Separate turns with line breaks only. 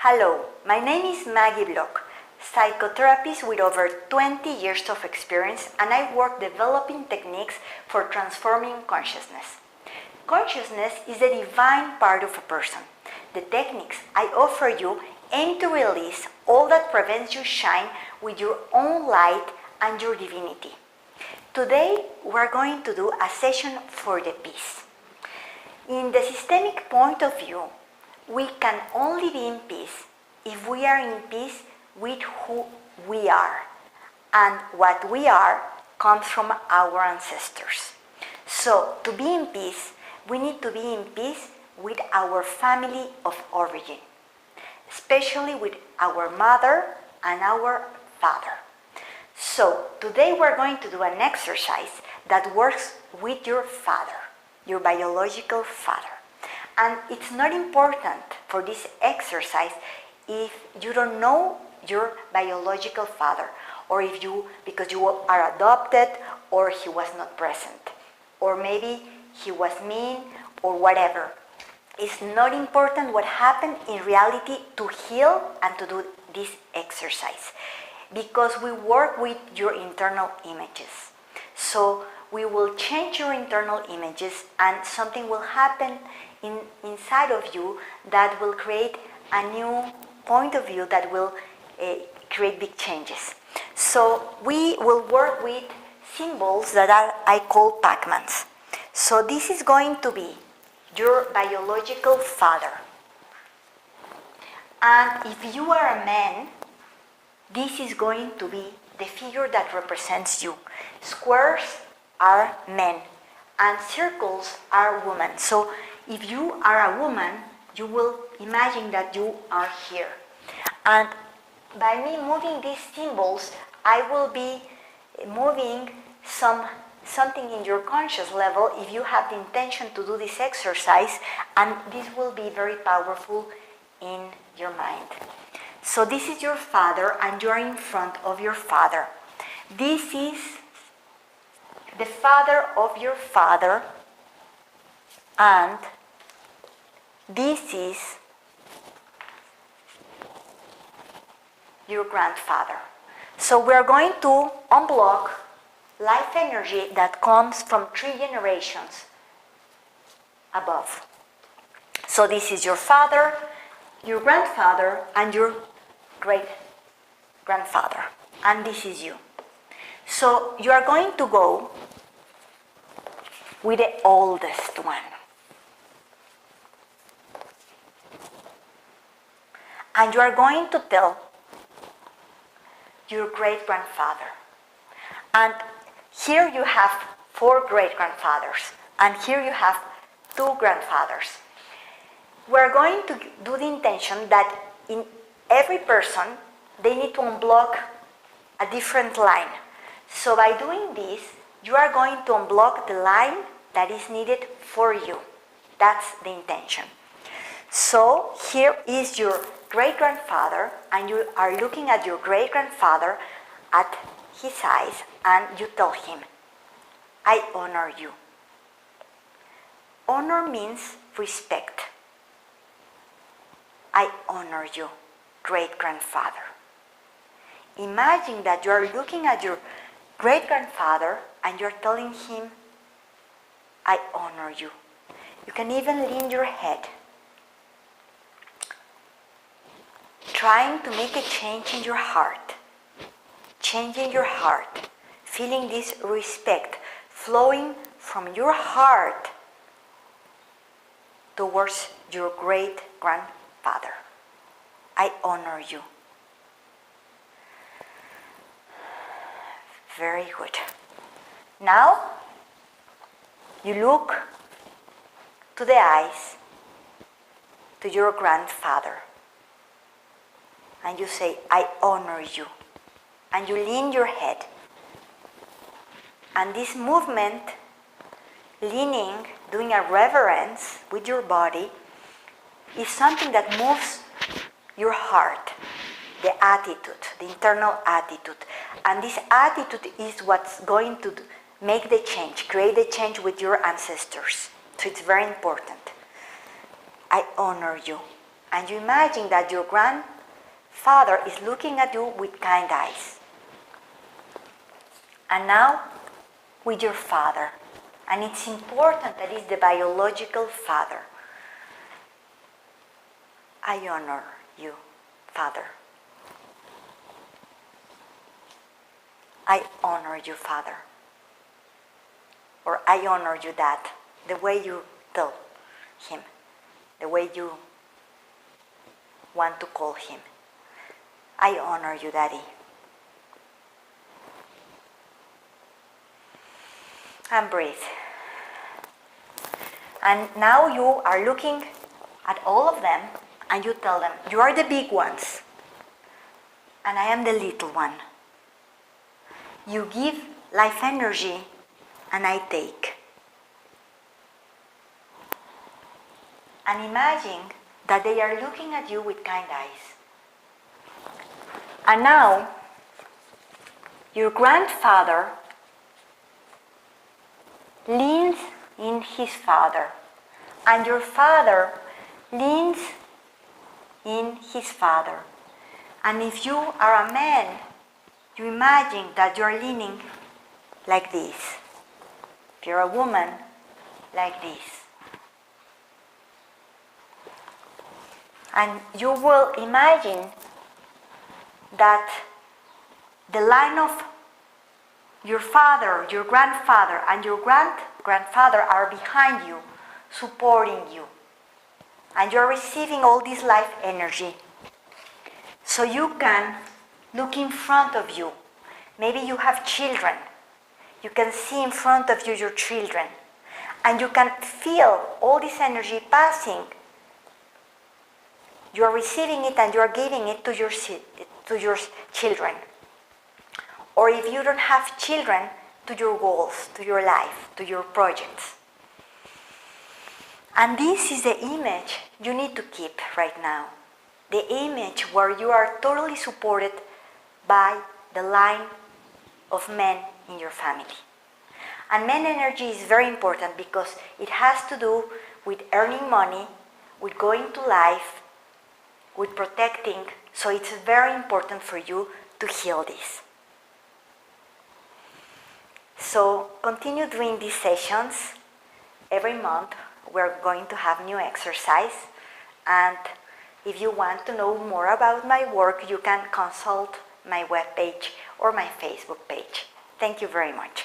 Hello, my name is Maggie Block, psychotherapist with over 20 years of experience, and I work developing techniques for transforming consciousness. Consciousness is the divine part of a person. The techniques I offer you aim to release all that prevents you shine with your own light and your divinity. Today, we're going to do a session for the peace. In the systemic point of view, we can only be in peace if we are in peace with who we are. And what we are comes from our ancestors. So, to be in peace, we need to be in peace with our family of origin, especially with our mother and our father. So, today we're going to do an exercise that works with your father, your biological father. And it's not important for this exercise if you don't know your biological father, or if because you are adopted, or he was not present, or maybe he was mean, or whatever. It's not important what happened in reality to heal and to do this exercise, because we work with your internal images. So we will change your internal images, and something will happen inside of you that will create a new point of view that will create big changes. So we will work with symbols that I call Pac-Mans. So this is going to be your biological father. And if you are a man, this is going to be the figure that represents you. Squares are men, and circles are women. So if you are a woman, you will imagine that you are here. And by me moving these symbols, I will be moving something in your conscious level if you have the intention to do this exercise, and this will be very powerful in your mind. So this is your father, and you are in front of your father. This is the father of your father, and this is your grandfather. So we are going to unblock life energy that comes from 3 generations above. So this is your father, your grandfather, and your great-grandfather. And this is you. So you are going to go with the oldest one. And you are going to tell your great-grandfather. And here you have 4 great-grandfathers. And here you have 2 grandfathers. We're going to do the intention that in every person, they need to unblock a different line. So by doing this, you are going to unblock the line that is needed for you. That's the intention. So here is your great-grandfather, and you are looking at your great-grandfather at his eyes, and you tell him, I honor you. Honor means respect. I honor you, great-grandfather. Imagine that you are looking at your great-grandfather and you're telling him, I honor you. You can even lean your head, trying to make a change in your heart. Changing your heart, feeling this respect flowing from your heart towards your great-grandfather. I honor you. Very good. Now, you look to the eyes to your grandfather, and you say, I honor you. And you lean your head. And this movement, leaning, doing a reverence with your body, is something that moves your heart, the attitude, the internal attitude. And this attitude is what's going to make the change, create the change with your ancestors. So it's very important. I honor you. and you imagine that your grandfather is looking at you with kind eyes. And now with your father. And it's important that it's the biological father. I honor you, Father. I honor you, Father. Or I honor you, Dad. The way you tell him. The way you want to call him. I honor you, Daddy. And breathe. And now you are looking at all of them and you tell them, you are the big ones and I am the little one. You give life energy and I take. And imagine that they are looking at you with kind eyes. And now your grandfather leans in his father, and your father leans in his father. And if you are a man, you imagine that you are leaning like this. If you're a woman, like this. And you will imagine that the line of your father, your grandfather, and your grandfather are behind you, supporting you. And you're receiving all this life energy. So you can look in front of you. Maybe you have children. You can see in front of you your children. And you can feel all this energy passing. You're receiving it and you're giving it to your children. Or if you don't have children, to your goals, to your life, to your projects. And this is the image you need to keep right now. The image where you are totally supported by the line of men in your family. And men energy is very important because it has to do with earning money, with going to life, with protecting. So it's very important for you to heal this. So continue doing these sessions. Every month we're going to have new exercise, and if you want to know more about my work, you can consult my webpage or my Facebook page. Thank you very much.